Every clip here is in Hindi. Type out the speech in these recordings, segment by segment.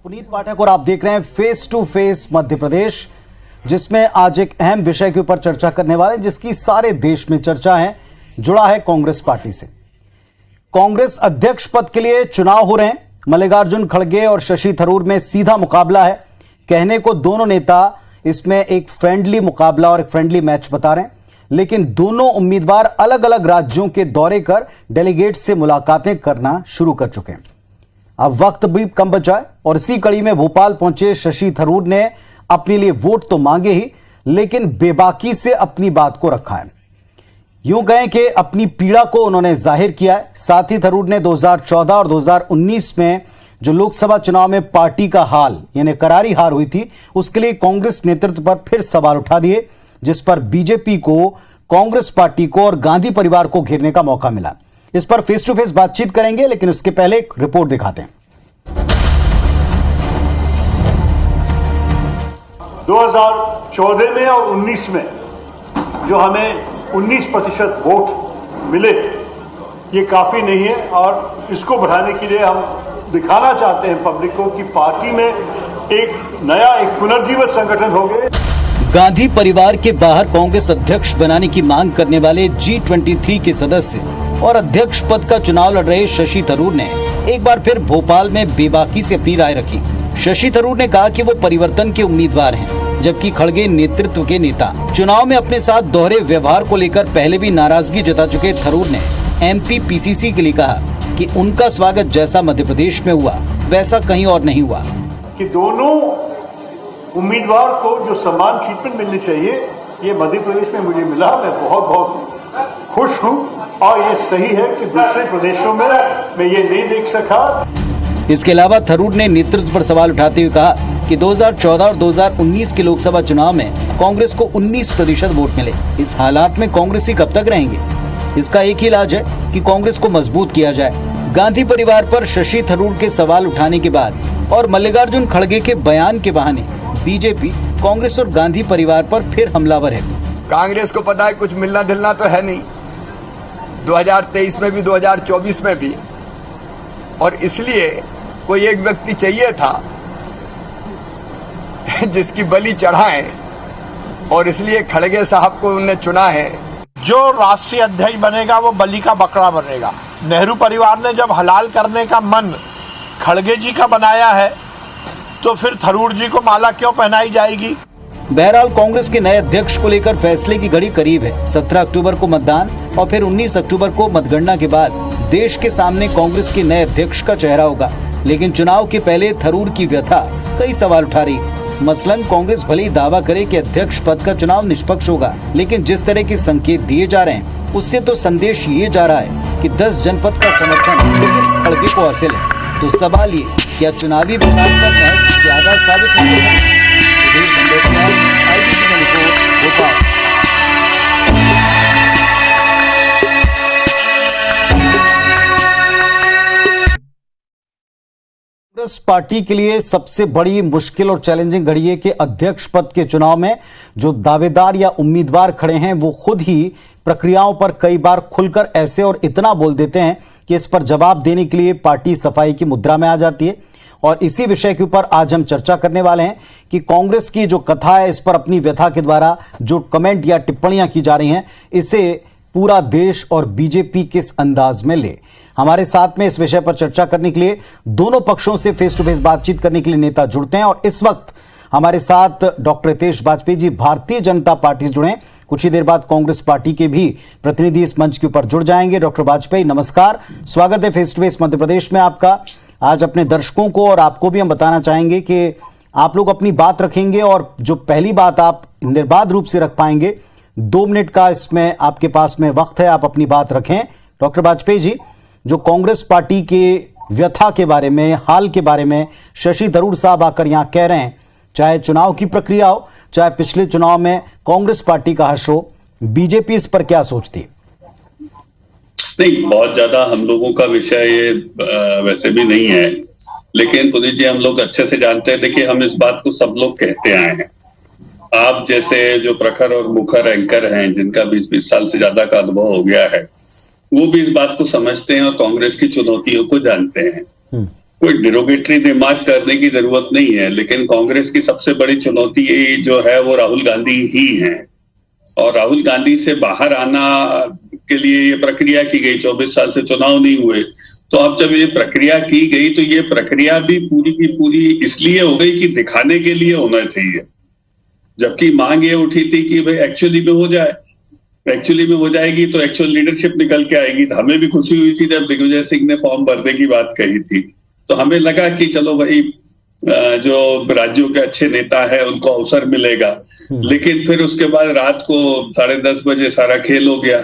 पुनीत पाठक और आप देख रहे हैं face to face Madhya Pradesh, जिसमें आज एक अहम विषय के ऊपर चर्चा करने वाले, जिसकी सारे देश में चर्चा है, जुड़ा है कांग्रेस पार्टी से। कांग्रेस अध्यक्ष पद के लिए चुनाव हो रहे हैं। मल्लिकार्जुन खड़गे और शशि थरूर में सीधा मुकाबला है। कहने को दोनों नेता इसमें एक फ्रेंडली मुकाबला और एक फ्रेंडली मैच बता रहे हैं, लेकिन दोनों उम्मीदवार अलग अलग राज्यों के दौरे कर डेलीगेट से मुलाकातें करना शुरू कर चुके हैं। अब वक्त भी कम बचा है और इसी कड़ी में भोपाल पहुंचे शशि थरूर ने अपने लिए वोट तो मांगे ही, लेकिन बेबाकी से अपनी बात को रखा है। यूं कहें कि अपनी पीड़ा को उन्होंने जाहिर किया है। साथ ही थरूर ने 2014 और 2019 में जो लोकसभा चुनाव में पार्टी का हाल यानी करारी हार हुई थी, उसके लिए कांग्रेस नेतृत्व पर फिर सवाल उठा दिए, जिस पर बीजेपी को, कांग्रेस पार्टी को और गांधी परिवार को घेरने का मौका मिला। इस पर फेस टू फेस बातचीत करेंगे, लेकिन इसके पहले एक रिपोर्ट दिखाते हैं। 2014 में और 19 में जो हमें 19% वोट मिले, ये काफी नहीं है और इसको बढ़ाने के लिए हम दिखाना चाहते हैं पब्लिक को कि पार्टी में एक नया, एक पुनर्जीवित संगठन हो गए। गांधी परिवार के बाहर कांग्रेस अध्यक्ष बनाने की मांग करने वाले G23 के सदस्य और अध्यक्ष पद का चुनाव लड़ रहे शशि थरूर ने एक बार फिर भोपाल में बेबाकी से अपनी राय रखी। शशि थरूर ने कहा कि वो परिवर्तन के उम्मीदवार हैं, जबकि खड़गे नेतृत्व के नेता। चुनाव में अपने साथ दोहरे व्यवहार को लेकर पहले भी नाराजगी जता चुके थरूर ने MP PCC के लिए कहा कि उनका स्वागत जैसा मध्य प्रदेश में हुआ वैसा कहीं और नहीं हुआ। कि दोनों उम्मीदवार को जो समान ट्रीटमेंट मिलनी चाहिए, ये मध्य प्रदेश में मुझे मिला। मैं बहुत बहुत खुश हूँ और ये सही है कि दूसरे प्रदेशों में मैं ये नहीं देख सका। इसके अलावा थरूर ने नेतृत्व पर सवाल उठाते हुए कहा कि 2014 और 2019 के लोकसभा चुनाव में कांग्रेस को 19% वोट मिले। इस हालात में कांग्रेसी कब तक रहेंगे? इसका एक ही इलाज है कि कांग्रेस को मजबूत किया जाए। गांधी परिवार पर शशि थरूर के सवाल उठाने के बाद और मल्लिकार्जुन खड़गे के बयान के बहाने बीजेपी, कांग्रेस और गांधी परिवार पर फिर हमलावर है। कांग्रेस को पता है कुछ मिलना दिलना तो है नहीं, 2023 में भी 2024 में भी, और इसलिए कोई एक व्यक्ति चाहिए था जिसकी बलि चढ़ाएं, और इसलिए खड़गे साहब को उन्होंने चुना है। जो राष्ट्रीय अध्यक्ष बनेगा वो बलि का बकरा बनेगा। नेहरू परिवार ने जब हलाल करने का मन खड़गे जी का बनाया है, तो फिर थरूर जी को माला क्यों पहनाई जाएगी? बहरहाल कांग्रेस के नए अध्यक्ष को लेकर फैसले की घड़ी करीब है। 17 अक्टूबर को मतदान और फिर 19 अक्टूबर को मतगणना के बाद देश के सामने कांग्रेस के नए अध्यक्ष का चेहरा होगा। लेकिन चुनाव के पहले थरूर की व्यथा कई सवाल उठा रही। मसलन कांग्रेस भले ही दावा करे कि अध्यक्ष पद का चुनाव निष्पक्ष होगा, लेकिन जिस तरह के संकेत दिए जा रहे हैं, उससे तो संदेश ये जा रहा है कि 10 जनपद का समर्थन सिर्फ खड़गे को हासिल है। तो सवाल ये, क्या चुनावी मिसाल का महज ज्यादा साबित होगा? कांग्रेस पार्टी के लिए सबसे बड़ी मुश्किल और चैलेंजिंग घड़ी है कि अध्यक्ष पद के चुनाव में जो दावेदार या उम्मीदवार खड़े हैं, वो खुद ही प्रक्रियाओं पर कई बार खुलकर ऐसे और इतना बोल देते हैं कि इस पर जवाब देने के लिए पार्टी सफाई की मुद्रा में आ जाती है। और इसी विषय के ऊपर आज हम चर्चा करने वाले हैं कि कांग्रेस की जो कथा है, इस पर अपनी व्यथा के द्वारा जो कमेंट या टिप्पणियां की जा रही हैं, इसे पूरा देश और बीजेपी किस अंदाज में ले। हमारे साथ में इस विषय पर चर्चा करने के लिए दोनों पक्षों से फेस टू फेस बातचीत करने के लिए नेता जुड़ते हैं। और इस वक्त हमारे साथ डॉक्टर हितेश वाजपेयी जी भारतीय जनता पार्टी से जुड़े। कुछ ही देर बाद कांग्रेस पार्टी के भी प्रतिनिधि इस मंच के ऊपर जुड़ जाएंगे। डॉक्टर वाजपेयी नमस्कार, स्वागत है face to face Madhya Pradesh में आपका। आज अपने दर्शकों को और आपको भी हम बताना चाहेंगे कि आप लोग अपनी बात रखेंगे और जो पहली बात आप निर्बाध रूप से रख पाएंगे, 2 मिनट का इसमें आपके पास में वक्त है, आप अपनी बात रखें। डॉक्टर वाजपेयी जी, जो कांग्रेस पार्टी के व्यथा के बारे में, हाल के बारे में शशि थरूर साहब आकर यहां कह रहे हैं, चाहे चुनाव की प्रक्रिया हो, चाहे पिछले चुनाव में कांग्रेस पार्टी का हश्र हो, बीजेपी इस पर क्या सोचती है? नहीं, बहुत ज्यादा हम लोगों का विषय ये वैसे भी नहीं है, लेकिन पुनीत जी हम लोग अच्छे से जानते हैं। देखिए, हम इस बात को सब लोग कहते आए हैं। आप जैसे जो प्रखर और मुखर एंकर हैं, जिनका 20-20 साल से ज्यादा का अनुभव हो गया है, वो भी इस बात को समझते हैं और कांग्रेस की चुनौतियों को जानते हैं। कोई डिरोगेटरी रिमार्क करने की जरूरत नहीं है, लेकिन कांग्रेस की सबसे बड़ी चुनौती जो है वो राहुल गांधी ही है। और राहुल गांधी से बाहर आना के लिए ये प्रक्रिया की गई, 24 साल से चुनाव नहीं हुए, तो अब जब ये प्रक्रिया की गई तो ये प्रक्रिया भी पूरी की पूरी इसलिए हो गई कि दिखाने के लिए होना चाहिए, जबकि मांग ये उठी थी कि भाई एक्चुअली में हो जाए। एक्चुअली में हो जाएगी तो एक्चुअल लीडरशिप निकल के आएगी। तो हमें भी खुशी हुई थी जब दिग्विजय सिंह ने फॉर्म भरने की बात कही थी, तो हमें लगा कि चलो भाई जो राज्यों के अच्छे नेता है उनको अवसर मिलेगा। लेकिन फिर उसके बाद रात को 10:30 बजे सारा खेल हो गया।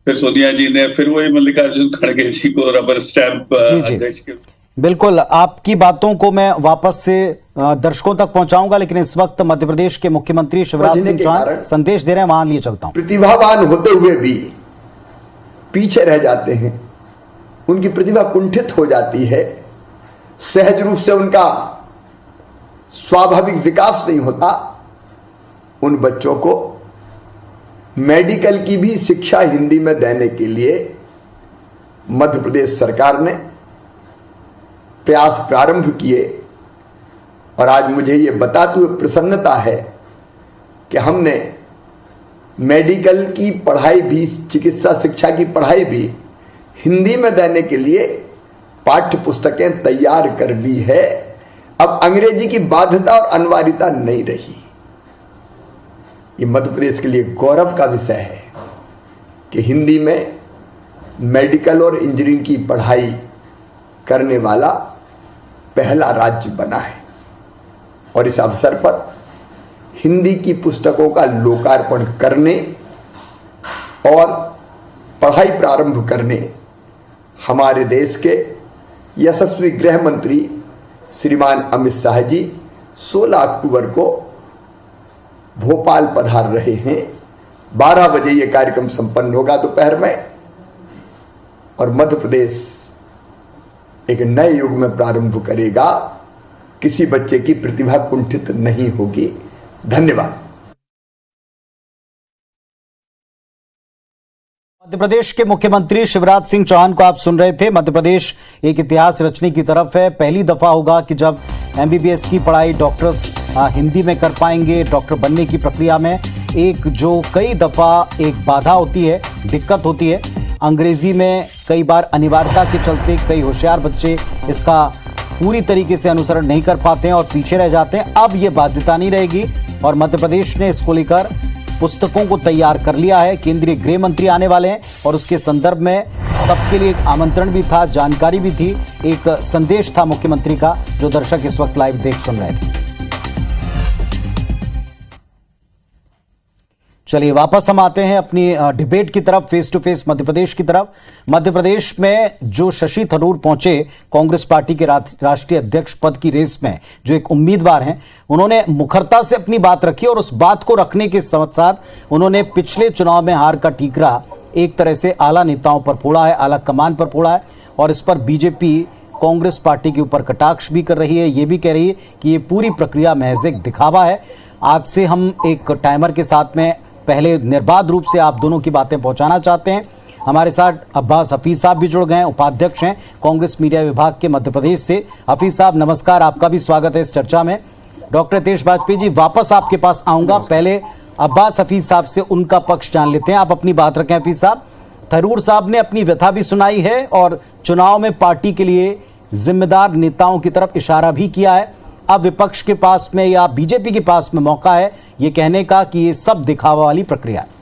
फिर सोनिया जी ने फिर वही मल्लिकार्जुन खड़गे जी को रबर स्टैंप अध्यक्ष के। बिल्कुल, आपकी बातों को मैं वापस से दर्शकों तक पहुंचाऊंगा, लेकिन इस वक्त मध्य प्रदेश के मुख्यमंत्री शिवराज सिंह चौहान संदेश दे रहे हैं, वहां लिए चलता हूं। प्रतिभावान होते हुए भी पीछे रह जाते हैं, उनकी प्रतिभा कुंठित हो जाती है, सहज रूप से उनका स्वाभाविक विकास नहीं होता। उन बच्चों को मेडिकल की भी शिक्षा हिंदी में देने के लिए मध्य प्रदेश सरकार ने प्रयास प्रारंभ किए, और आज मुझे ये बताते हुए प्रसन्नता है कि हमने मेडिकल की पढ़ाई भी, चिकित्सा शिक्षा की पढ़ाई भी हिंदी में देने के लिए पाठ्य पुस्तकें तैयार कर ली है। अब अंग्रेजी की बाध्यता और अनिवार्यता नहीं रही। ये मध्य प्रदेश के लिए गौरव का विषय है कि हिंदी में मेडिकल और इंजीनियरिंग की पढ़ाई करने वाला पहला राज्य बना है। और इस अवसर पर हिंदी की पुस्तकों का लोकार्पण करने और पढ़ाई प्रारंभ करने हमारे देश के यशस्वी गृह मंत्री श्रीमान अमित शाह जी 16 अक्टूबर को भोपाल पधार रहे हैं। 12 बजे यह कार्यक्रम संपन्न होगा दोपहर में, और मध्य प्रदेश एक नए युग में प्रारंभ करेगा। किसी बच्चे की प्रतिभा कुंठित नहीं होगी। धन्यवाद। मध्य प्रदेश के मुख्यमंत्री शिवराज सिंह चौहान को आप सुन रहे थे। मध्य प्रदेश एक इतिहास रचने की तरफ है। पहली दफा होगा कि जब एमबीबीएस की पढ़ाई डॉक्टर्स हिंदी में कर पाएंगे। डॉक्टर बनने की प्रक्रिया में एक जो कई दफा एक बाधा होती है, दिक्कत होती है, अंग्रेजी में कई बार अनिवार्यता के चलते कई होशियार बच्चे इसका पूरी तरीके से अनुसरण नहीं कर पाते हैं और पीछे रह जाते हैं। अब ये बाध्यता नहीं रहेगी और मध्य प्रदेश ने इसको लेकर पुस्तकों को तैयार कर लिया है। केंद्रीय गृह मंत्री आने वाले हैं और उसके संदर्भ में सबके लिए एक आमंत्रण भी था, जानकारी भी थी, एक संदेश था मुख्यमंत्री का, जो दर्शक इस वक्त लाइव देख सुन रहे थे। चलिए वापस हम आते हैं अपनी डिबेट की तरफ, face to face Madhya Pradesh की तरफ। मध्य प्रदेश में जो शशि थरूर पहुंचे कांग्रेस पार्टी के राष्ट्रीय अध्यक्ष पद की रेस में, जो एक उम्मीदवार हैं, उन्होंने मुखरता से अपनी बात रखी और उस बात को रखने के साथ साथ उन्होंने पिछले चुनाव में हार का ठीकरा एक तरह से आला नेताओं पर फोड़ा है, आला कमान पर फोड़ा है, और इस पर बीजेपी कांग्रेस पार्टी के ऊपर कटाक्ष भी कर रही है। ये भी कह रही है कि ये पूरी प्रक्रिया महज एक दिखावा है। आज से हम एक टाइमर के साथ में पहले निर्बाध रूप से आप दोनों की बातें पहुंचाना चाहते हैं। हमारे साथ अब्बास हफीज साहब भी जुड़ गए हैं, उपाध्यक्ष हैं कांग्रेस मीडिया विभाग के मध्य प्रदेश से। हफीज साहब नमस्कार, आपका भी स्वागत है इस चर्चा में। डॉक्टर तेज वाजपेयी जी, वापस आपके पास आऊंगा, पहले अब्बास हफीज साहब से उनका पक्ष जान लेते हैं। आप अपनी बात रखें हफीज साहब। थरूर साहब ने अपनी व्यथा भी सुनाई है और चुनाव में पार्टी के लिए जिम्मेदार नेताओं की तरफ इशारा भी किया है। अब विपक्ष के पास में या बीजेपी के पास में मौका है ये कहने का कि ये सब दिखावा वाली प्रक्रिया है।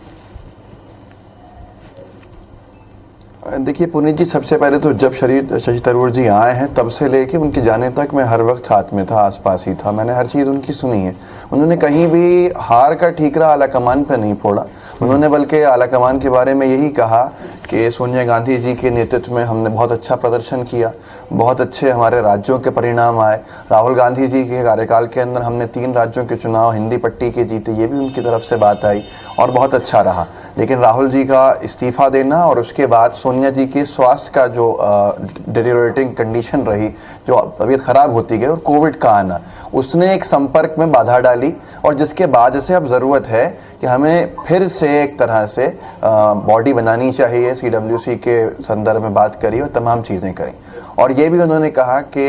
देखिए पुनीत जी, सबसे पहले तो जब शशि थरूर जी आए हैं तब से लेके उनके जाने तक मैं हर वक्त साथ में था, आसपास ही था। मैंने हर चीज़ उनकी सुनी है। उन्होंने कहीं भी हार का ठीकरा आलाकमान पर नहीं फोड़ा। उन्होंने बल्कि आलाकमान के बारे में यही कहा कि सोनिया गांधी जी के नेतृत्व में हमने बहुत अच्छा प्रदर्शन किया, बहुत अच्छे हमारे राज्यों के परिणाम आए। राहुल गांधी जी के कार्यकाल के अंदर हमने 3 राज्यों के चुनाव हिंदी पट्टी के जीते, ये भी उनकी तरफ से बात आई और बहुत अच्छा रहा। लेकिन राहुल जी का इस्तीफ़ा देना और उसके बाद सोनिया जी के स्वास्थ्य का जो डिटेरियोरेटिंग कंडीशन रही, जो तबीयत ख़राब होती गई, और कोविड का आना, उसने एक संपर्क में बाधा डाली, और जिसके बाद से अब ज़रूरत है कि हमें फिर से एक तरह से बॉडी बनानी चाहिए, CWC के संदर्भ में बात करी और तमाम चीज़ें करें। और ये भी उन्होंने कहा कि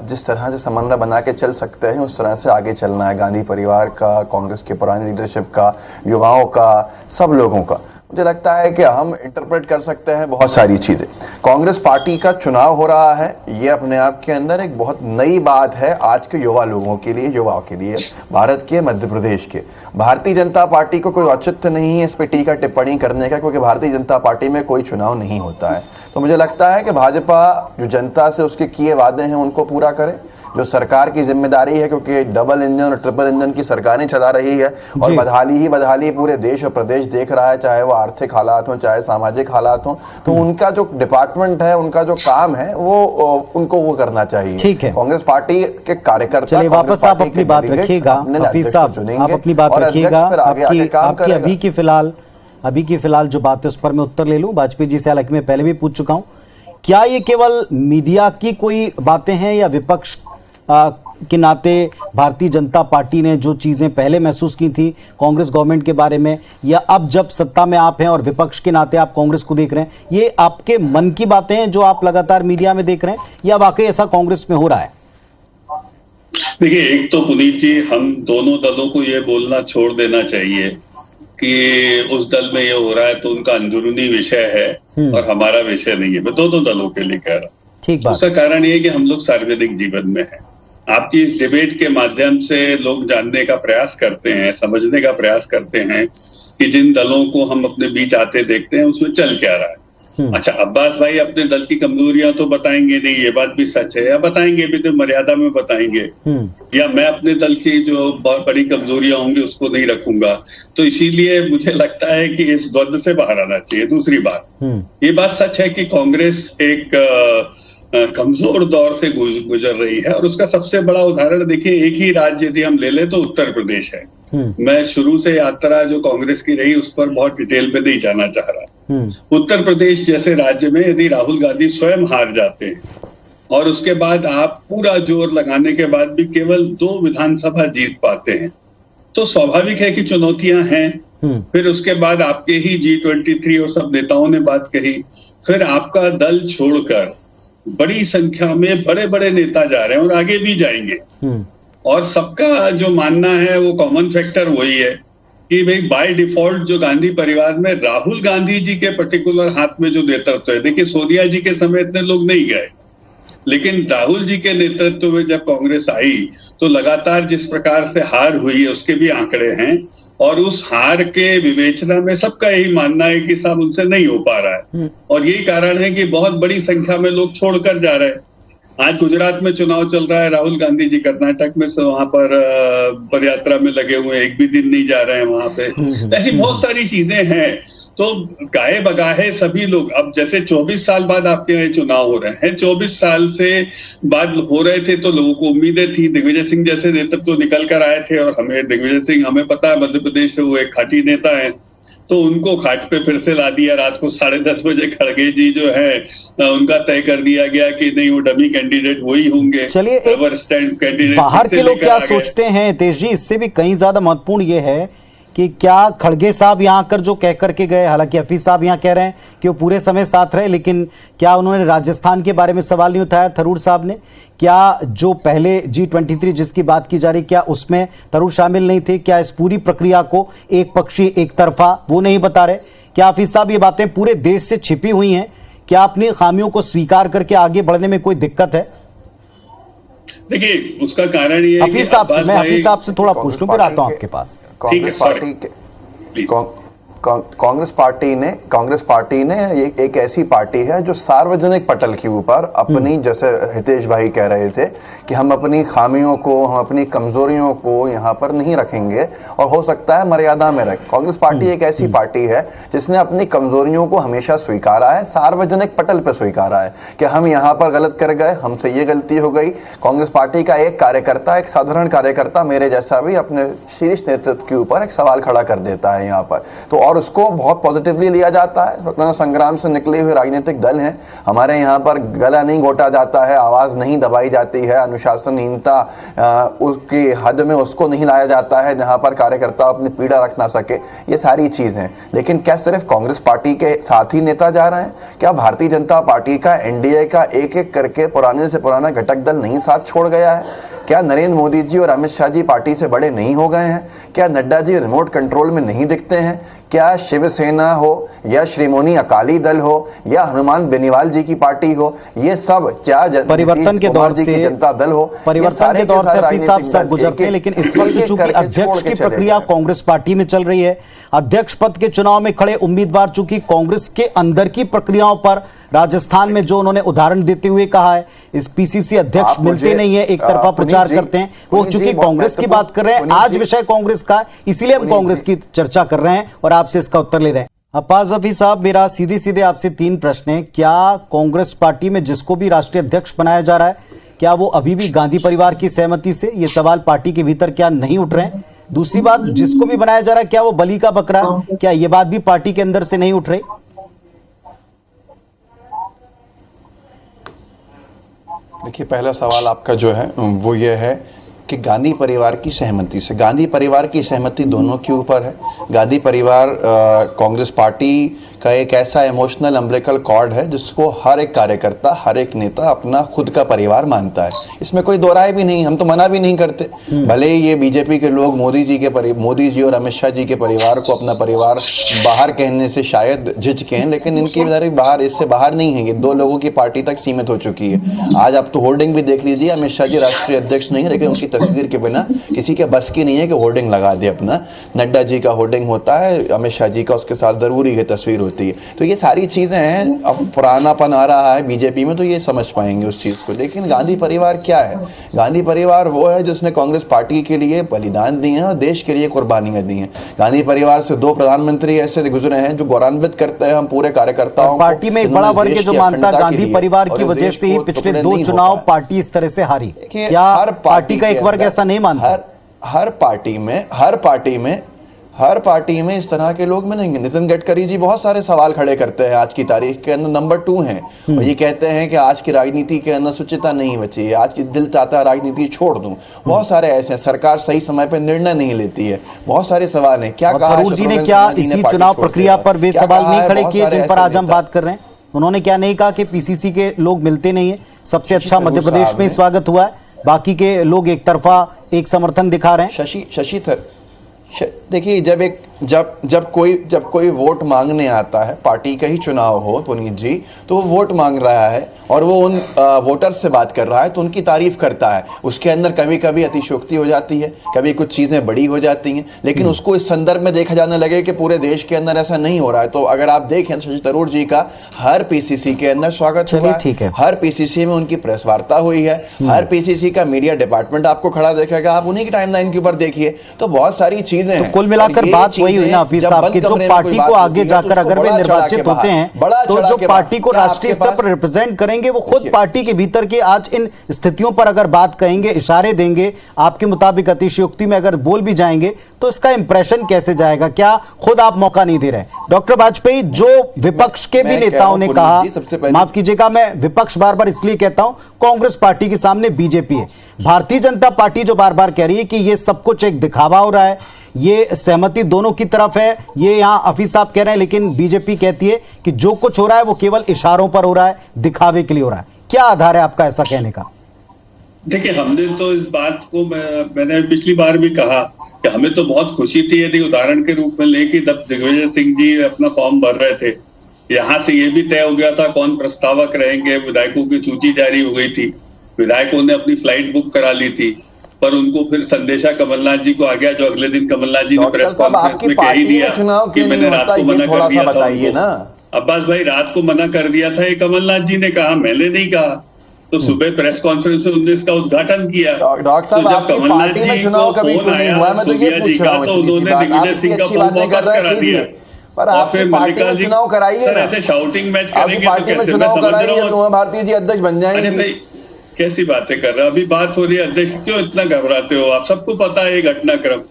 जिस तरह से समन्वय बना के चल सकते हैं उस तरह से आगे चलना है, गांधी परिवार का, कांग्रेस के पुरानी लीडरशिप का, युवाओं का, सब लोगों का। मुझे लगता है कि हम इंटरप्रेट कर सकते हैं बहुत सारी चीज़ें। कांग्रेस पार्टी का चुनाव हो रहा है, ये अपने आप के अंदर एक बहुत नई बात है आज के युवा लोगों के लिए, युवाओं के लिए, भारत के, मध्य प्रदेश के। भारतीय जनता पार्टी को कोई औचित्य नहीं है इस पर टीका टिप्पणी करने का, क्योंकि भारतीय जनता पार्टी में कोई चुनाव नहीं होता है। तो मुझे लगता है कि भाजपा जो जनता से उसके किए वादे हैं उनको पूरा करे, जो सरकार की जिम्मेदारी है, क्योंकि डबल इंजन और ट्रिपल इंजन की सरकारें चला रही है और बदहाली पूरे देश और प्रदेश देख रहा है, चाहे वो आर्थिक हालात हो, चाहे सामाजिक हालात हो। तो उनका जो डिपार्टमेंट है, उनका जो काम है, वो उनको वो करना चाहिए। ठीक है, कांग्रेस पार्टी के कार्यकर्ता, चलिए वापस आप अपनी बात रखिएगा, हफीज साहब आप अपनी बात रखिएगा। अभी की फिलहाल जो बात है उस पर मैं उत्तर ले लूं। वाजपेयी जी से हालांकि मैं पहले भी पूछ चुका हूं, क्या ये केवल मीडिया की कोई बातें हैं या विपक्ष के नाते भारतीय जनता पार्टी ने जो चीजें पहले महसूस की थी कांग्रेस गवर्नमेंट के बारे में, या अब जब सत्ता में आप हैं और विपक्ष के नाते आप कांग्रेस को देख रहे हैं, ये आपके मन की बातें हैं जो आप लगातार मीडिया में देख रहे हैं, या वाकई ऐसा कांग्रेस में हो रहा है? देखिए, एक तो पुनीत जी, हम दोनों दलों को ये बोलना छोड़ देना चाहिए कि उस दल में ये हो रहा है तो उनका अंदरूनी विषय है और हमारा विषय नहीं है। मैं दोनों दलों के लिए कह रहा हूँ। ठीक बात। उसका कारण ये है कि हम लोग सार्वजनिक जीवन में हैं। आपकी इस डिबेट के माध्यम से लोग जानने का प्रयास करते हैं, समझने का प्रयास करते हैं कि जिन दलों को हम अपने बीच आते देखते हैं उसमें चल क्या रहा है। अच्छा, अब्बास भाई अपने दल की कमजोरियां तो बताएंगे नहीं, ये बात भी सच है, या बताएंगे भी तो मर्यादा में बताएंगे, या मैं अपने दल की जो बहुत बड़ी कमजोरियां होंगी उसको नहीं रखूंगा। तो इसीलिए मुझे लगता है कि इस द्वंद से बाहर आना चाहिए। दूसरी बात, ये बात सच है कि कांग्रेस एक कमजोर दौर से गुजर रही है, और उसका सबसे बड़ा उदाहरण देखिए, एक ही राज्य यदि हम ले लें तो उत्तर प्रदेश है। मैं शुरू से यात्रा जो कांग्रेस की रही उस पर बहुत डिटेल में नहीं जाना चाह रहा। उत्तर प्रदेश जैसे राज्य में यदि राहुल गांधी स्वयं हार जाते हैं और उसके बाद आप पूरा जोर लगाने के बाद भी केवल 2 विधानसभा जीत पाते हैं, तो स्वाभाविक है कि चुनौतियां हैं। फिर उसके बाद आपके ही G23 और सब नेताओं ने बात कही, फिर आपका दल छोड़कर बड़ी संख्या में बड़े बड़े नेता जा रहे हैं और आगे भी जाएंगे, और सबका जो मानना है वो कॉमन फैक्टर वही है कि भाई बाय डिफॉल्ट जो गांधी परिवार में राहुल गांधी जी के पर्टिकुलर हाथ में जो नेतृत्व है, देखिए सोनिया जी के समय इतने लोग नहीं गए, लेकिन राहुल जी के नेतृत्व में जब कांग्रेस आई तो लगातार जिस प्रकार से हार हुई है उसके भी आंकड़े हैं, और उस हार के विवेचना में सबका यही मानना है कि साहब उनसे नहीं हो पा रहा है, और यही कारण है कि बहुत बड़ी संख्या में लोग छोड़कर जा रहे हैं। आज गुजरात में चुनाव चल रहा है, राहुल गांधी जी कर्नाटक में से वहां पर पदयात्रा में लगे हुए हैं, एक भी दिन नहीं जा रहे हैं वहां पे। तो ऐसी बहुत सारी चीजें हैं। तो गाए बगाहे सभी लोग, अब जैसे 24 साल बाद आपके यहाँ चुनाव हो रहे हैं, 24 साल से बाद हो रहे थे तो लोगों को उम्मीदें थी, दिग्विजय सिंह जैसे नेतृत्व तो निकल कर आए थे, और हमें दिग्विजय सिंह हमें पता है मध्य प्रदेश से वो एक खाटी नेता है, तो उनको खाट पे फिर से ला दिया। रात को 10:30 बजे खड़गे जी जो है उनका तय कर दिया गया कि नहीं, वो डमी कैंडिडेट वही होंगे। चलिए, कैंडिडेट बाहर के लोग क्या सोचते हैं तेज जी, इससे भी कहीं ज्यादा महत्वपूर्ण ये है कि क्या खड़गे साहब यहाँ आकर जो कह करके गए, हालांकि हफीज साहब यहाँ कह रहे हैं कि वो पूरे समय साथ रहे, लेकिन क्या उन्होंने राजस्थान के बारे में सवाल नहीं उठाया थरूर साहब ने? क्या जो पहले G23 जिसकी बात की जा रही, क्या उसमें थरूर शामिल नहीं थे? क्या इस पूरी प्रक्रिया को एक पक्षी एक तरफा वो नहीं बता रहे? क्या हफीज साहब ये बातें पूरे देश से छिपी हुई हैं? क्या अपनी खामियों को स्वीकार करके आगे बढ़ने में कोई दिक्कत है? देखिए, उसका कारण ये है कि हफीज साहब से थोड़ा पूछ लूं, फिर आता हूं आपके पास। कांग्रेस पार्टी ने एक ऐसी पार्टी है जो सार्वजनिक पटल के ऊपर अपनी, जैसे हितेश भाई कह रहे थे कि हम अपनी खामियों को, हम अपनी कमजोरियों को यहाँ पर नहीं रखेंगे, और हो सकता है मर्यादा में रखें। कांग्रेस पार्टी एक ऐसी पार्टी है जिसने अपनी कमजोरियों को हमेशा स्वीकारा है, सार्वजनिक पटल पर स्वीकारा है कि हम यहाँ पर गलत कर गए, हमसे ये गलती हो गई। कांग्रेस पार्टी का एक कार्यकर्ता, एक साधारण कार्यकर्ता मेरे जैसा भी अपने शीर्ष नेतृत्व के ऊपर एक सवाल खड़ा कर देता है यहाँ पर। तो और उसको बहुत पॉजिटिवली लिया जाता है। स्वतंत्रता संग्राम से निकले हुए राजनीतिक दल हैं, हमारे यहाँ पर गला नहीं घोटा जाता है, आवाज़ नहीं दबाई जाती है, अनुशासनहीनता उसकी हद में उसको नहीं लाया जाता है जहाँ पर कार्यकर्ता अपनी पीड़ा रख ना सके, ये सारी चीज़ हैं। लेकिन क्या सिर्फ कांग्रेस पार्टी के साथ ही नेता जा रहे हैं? क्या भारतीय जनता पार्टी का एनडीए का एक एक करके पुराने से पुराना घटक दल नहीं साथ छोड़ गया है? क्या नरेंद्र मोदी जी और अमित शाह जी पार्टी से बड़े नहीं हो गए हैं? क्या नड्डा जी रिमोट कंट्रोल में नहीं दिखते हैं? क्या शिवसेना हो या श्रीमोनी अकाली दल हो या हनुमान बेनीवाल जी की पार्टी हो, ये सब क्या परिवर्तन के दौर से जनता दल हो, परिवर्तन के दौर से अपनी साहब सब गुजरते हैं, लेकिन इस वक्त चूंकि अध्यक्ष की प्रक्रिया कांग्रेस पार्टी में चल रही है, अध्यक्ष पद के चुनाव में खड़े उम्मीदवार चूंकि कांग्रेस के अंदर की प्रक्रियाओं पर राजस्थान में जो उन्होंने उदाहरण देते हुए कहा है, इस पीसीसी अध्यक्ष मिलते नहीं है, एक तरफा प्रचार करते हैं, वो चूंकि कांग्रेस की बात कर रहे हैं, आज विषय कांग्रेस का, इसीलिए हम कांग्रेस की चर्चा कर रहे हैं और आपसे इसका उत्तर ले रहे हैं। अब्बास हफीज साहब, मेरा सीधे आपसे 3 प्रश्न है। क्या कांग्रेस पार्टी में जिसको भी राष्ट्रीय अध्यक्ष बनाया जा रहा है, क्या वो अभी भी गांधी परिवार की सहमति से? ये सवाल पार्टी के भीतर क्या नहीं उठ रहे हैं? दूसरी बात, जिसको भी बनाया जा रहा है क्या वो बली का बकरा है? क्या ये बात भी पार्टी के अंदर से नहीं उठ रही? देखिए, पहला सवाल आपका जो है वो ये है कि गांधी परिवार की सहमति से, गांधी परिवार की सहमति दोनों के ऊपर है। गांधी परिवार कांग्रेस पार्टी का एक ऐसा इमोशनल अम्बिलिकल कॉर्ड है जिसको हर एक कार्यकर्ता, हर एक नेता अपना खुद का परिवार मानता है, इसमें कोई दो राय भी नहीं, हम तो मना भी नहीं करते। भले ही ये बीजेपी के लोग मोदी जी और अमित शाह जी के परिवार को अपना परिवार बाहर कहने से शायद झिझके हैं, लेकिन इनकी इधर बाहर, इससे बाहर नहीं है, ये 2 लोगों की पार्टी तक सीमित हो चुकी है। आज आप तो होर्डिंग भी देख लीजिए, अमित शाह जी राष्ट्रीय अध्यक्ष नहीं है, लेकिन उनकी तस्वीर के बिना किसी के बस की नहीं है कि होर्डिंग लगा दे अपना। नड्डा जी का होर्डिंग होता है, अमित शाह जी का उसके साथ जरूरी है तस्वीर होती है। तो ये सारी चीजें हैं, अब पुरानापन आ रहा है बीजेपी में तो ये समझ पाएंगे उस चीज को। लेकिन गांधी परिवार क्या है? गांधी परिवार वो है जिसने कांग्रेस पार्टी के लिए बलिदान दिए हैं और देश के लिए कुर्बानियां दी हैं। गांधी परिवार से 2 प्रधानमंत्री ऐसे गुजरे हैं जो गौरवान्वित करते हैं हम पूरे कार्यकर्ताओं को। पार्टी में एक बड़ा वर्ग जो मानता गांधी परिवार की वजह से ही पिछले 2 चुनाव पार्टी इस तरह से हारी। क्या हर पार्टी का एक वर्ग ऐसा नहीं मानता? हर पार्टी में इस तरह के लोग मिलेंगे। नितिन गडकरी जी बहुत सारे सवाल खड़े करते हैं आज की तारीख के अंदर, नंबर 2 हैं, और ये कहते हैं कि आज की राजनीति के अंदर शुचिता नहीं बची है, आज की दिल चाहता है राजनीति छोड़ दूं। बहुत सारे ऐसे हैं, सरकार सही समय पर निर्णय नहीं लेती है, बहुत सारे सवाल हैं। क्या कहा थरूर जी ने? क्या इसी चुनाव प्रक्रिया पर वे सवाल नहीं खड़े किए जिन पर आज हम बात कर रहे हैं? उन्होंने क्या नहीं कहा कि पीसीसी के लोग मिलते नहीं है, सबसे अच्छा मध्य प्रदेश में स्वागत हुआ है, बाकी के लोग एक तरफा एक समर्थन दिखा रहे हैं? शशि थरूर, देखिए, जब कोई वोट मांगने आता है, पार्टी का ही चुनाव हो पुनीत जी, तो वो वोट मांग रहा है और वो उन वोटर्स से बात कर रहा है तो उनकी तारीफ करता है। उसके अंदर कभी कभी अतिशयोक्ति हो जाती है, कभी कुछ चीज़ें बड़ी हो जाती हैं, लेकिन उसको इस संदर्भ में देखा जाने लगे कि पूरे देश के अंदर ऐसा नहीं हो रहा है। तो अगर आप देखें, शशि थरूर जी का हर पीसीसी के अंदर स्वागत हुआ है, हर पीसीसी में उनकी प्रेस वार्ता हुई है, हर पीसीसी का मीडिया डिपार्टमेंट आपको खड़ा देखेगा, आप उन्हीं की टाइमलाइन के ऊपर देखिए, तो बहुत सारी चीजें हैं। कुल मिलाकर बात वही हुई ना हफीज साहब की, जो पार्टी को आगे जाकर अगर वे निर्वाचित होते हैं तो जो पार्टी को राष्ट्रीय स्तर पर रिप्रेजेंट करेंगे वो खुद पार्टी के भीतर के आज इन स्थितियों पर अगर बात कहेंगे, इशारे देंगे, आपके मुताबिक अतिशयोक्ति में अगर बोल भी जाएंगे तो इसका इंप्रेशन कैसे जाएगा? क्या खुद आप मौका नहीं दे रहे? डॉक्टर वाजपेयी, जो विपक्ष के भी नेताओं ने कहा, माफ कीजिएगा मैं विपक्ष बार बार इसलिए कहता हूं, कांग्रेस पार्टी के सामने बीजेपी है, भारतीय जनता पार्टी जो बार बार कह रही है कि ये सब कुछ एक दिखावा हो रहा है, ये सहमति दोनों की तरफ है, ये यहां हफीज साहब कह रहे हैं, लेकिन बीजेपी कहती है कि जो कुछ हो रहा है वो केवल इशारों पर हो रहा है, दिखावे के लिए हो रहा है। क्या आधार है आपका ऐसा कहने का? देखिए, हमने तो इस बात को मैंने पिछली बार भी कहा कि हमें तो बहुत खुशी थी, यदि उदाहरण के रूप में लेके जब दिग्विजय सिंह जी अपना फॉर्म भर रहे थे, यहाँ से ये भी तय हो गया था कौन प्रस्तावक रहेंगे, विधायकों की सूची जारी हो गई थी, विधायकों ने अपनी फ्लाइट बुक करा ली थी, पर उनको फिर संदेशा कमलनाथ जी को आ गया, जो अगले दिन कमलनाथ जी ने प्रेस कॉन्फ्रेंस में कह ही दिया कि मैंने रात को मना कर दिया था। अब्बास भाई, रात को मना कर दिया था, ये कमलनाथ जी ने कहा, मैंने नहीं कहा। तो सुबह प्रेस कॉन्फ्रेंस में उन्होंने इसका उद्घाटन किया। डॉक्टर साहब, तो जब कमलनाथ जी को फोन आया सोनिया जी का, तो उन्होंने दिग्विजय सिंह का फोन वापस करा दिया। पर आप पार्टी में चुनाव कराइए ना, ऐसे शाउटिंग मैच करेंगे तो पार्टी में चुनाव कराइए, भारतीय जी अध्यक्ष बन जाएंगे। कैसी बातें कर रहे हो? अभी बात हो रही है अध्यक्ष, क्यों इतना घबराते हो? आप सबको पता है ये घटनाक्रम।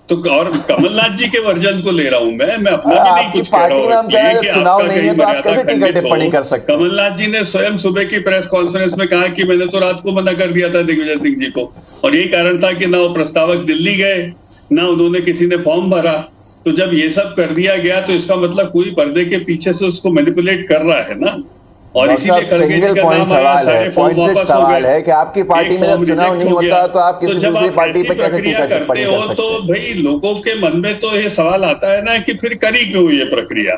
तो और कमलनाथ जी के वर्जन को ले रहा हूं मैं अपना भी नहीं आपकी कुछ कह रहा पार्टी में हम कह रहे हैं कि चुनाव आपका नहीं है कहीं तो आप मर्यादा कैसे टीका खंडित टिप्पणी हो। कर सकते हैं? कमलनाथ जी ने स्वयं सुबह की प्रेस कॉन्फ्रेंस में कहा कि मैंने तो रात को मना कर दिया था दिग्विजय सिंह जी को, और यही कारण था कि ना वो प्रस्तावक दिल्ली गए, ना उन्होंने किसी ने फॉर्म भरा। तो जब ये सब कर दिया गया तो इसका मतलब कोई पर्दे के पीछे से उसको मैनिपुलेट कर रहा है ना, और इसीलिए खड़गे जी सिंगल का पॉइंट नाम आया, सवाल है, सारे फॉर्म पॉइंटेड वापस हो सवाल गए। है कि आपकी पार्टी एक में फॉर्म जब चुनाव रिजेक्ट नहीं हो होता गया। तो आप किसी जब दूसरी आप पार्टी ऐसी पे कैसे प्रक्रिया टीका टिप्पणी करते कर हो सकते तो हैं? भाई लोगों के मन में तो ये सवाल आता है ना कि फिर करी क्यों ये प्रक्रिया।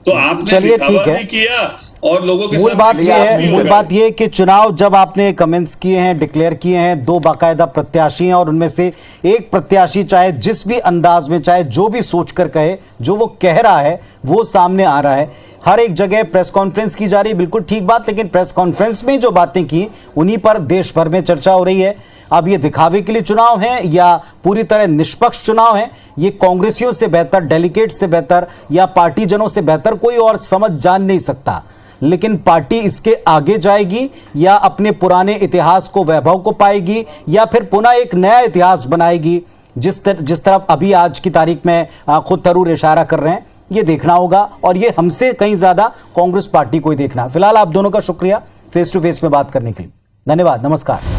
तो आपने चलिए, दिखावा ठीक है। भी किया और लोगों के मूल साथ बात खिलाफ यह भी है, हो मूल गए। बात यह है कि चुनाव जब आपने कमेंट्स किए हैं, डिक्लेयर किए हैं, 2 बाकायदा प्रत्याशी हैं और उनमें से एक प्रत्याशी चाहे जिस भी अंदाज में, चाहे जो भी सोचकर कहे, जो वो कह रहा है वो सामने आ रहा है। हर एक जगह प्रेस कॉन्फ्रेंस की जा रही है, बिल्कुल ठीक बात, लेकिन प्रेस कॉन्फ्रेंस में जो बातें की उन्हीं पर देश भर में चर्चा हो रही है। अब ये दिखावे के लिए चुनाव है या पूरी तरह निष्पक्ष चुनाव है, ये कांग्रेसियों से बेहतर, डेलीगेट से बेहतर या पार्टीजनों से बेहतर कोई और समझ जान नहीं सकता। लेकिन पार्टी इसके आगे जाएगी या अपने पुराने इतिहास को, वैभव को पाएगी, या फिर पुनः एक नया इतिहास बनाएगी, जिस तरफ अभी आज की तारीख में खुद थरूर इशारा कर रहे हैं, ये देखना होगा। और ये हमसे कहीं ज्यादा कांग्रेस पार्टी को ही देखना। फिलहाल आप दोनों का शुक्रिया फेस टू फेस में बात करने के लिए। धन्यवाद, नमस्कार।